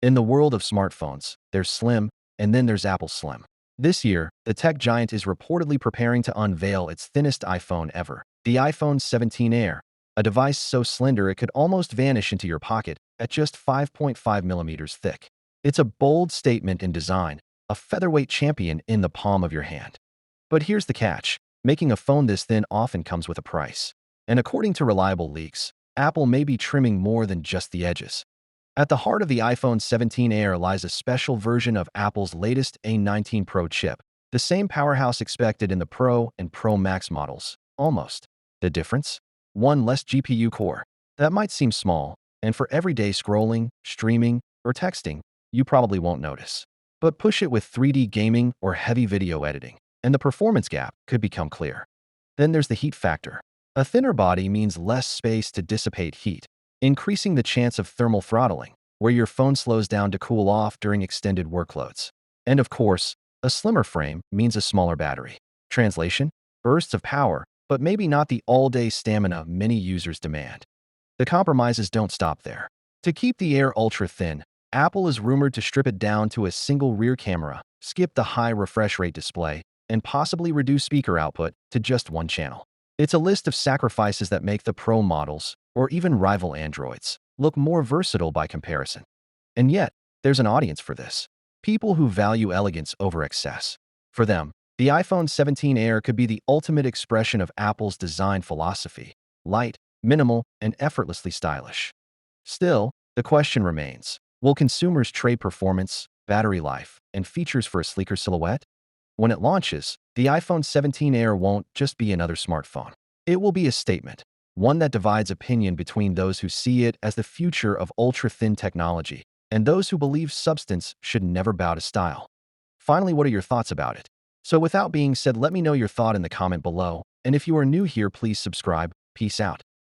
In the world of smartphones, there's Slim, and then there's Apple Slim. This year, the tech giant is reportedly preparing to unveil its thinnest iPhone ever, the iPhone 17 Air, a device so slender it could almost vanish into your pocket at just 5.5 millimeters thick. It's a bold statement in design, a featherweight champion in the palm of your hand. But here's the catch. Making a phone this thin often comes with a price. And according to reliable leaks, Apple may be trimming more than just the edges. At the heart of the iPhone 17 Air lies a special version of Apple's latest A19 Pro chip, the same powerhouse expected in the Pro and Pro Max models. Almost. The difference? One less GPU core. That might seem small, and for everyday scrolling, streaming, or texting, you probably won't notice. But push it with 3D gaming or heavy video editing, and the performance gap could become clear. Then there's the heat factor. A thinner body means less space to dissipate heat, increasing the chance of thermal throttling, where your phone slows down to cool off during extended workloads. And of course, a slimmer frame means a smaller battery. Translation? Bursts of power, but maybe not the all-day stamina many users demand. The compromises don't stop there. To keep the Air ultra-thin, Apple is rumored to strip it down to a single rear camera, skip the high refresh rate display, and possibly reduce speaker output to just one channel. It's a list of sacrifices that make the Pro models, or even rival Androids, look more versatile by comparison. And yet, there's an audience for this. People who value elegance over excess. For them, the iPhone 17 Air could be the ultimate expression of Apple's design philosophy: light, minimal, and effortlessly stylish. Still, the question remains, will consumers trade performance, battery life, and features for a sleeker silhouette? When it launches, the iPhone 17 Air won't just be another smartphone. It will be a statement, one that divides opinion between those who see it as the future of ultra-thin technology and those who believe substance should never bow to style. Finally, what are your thoughts about it? So without being said, let me know your thought in the comment below, and if you are new here, please subscribe. Peace out.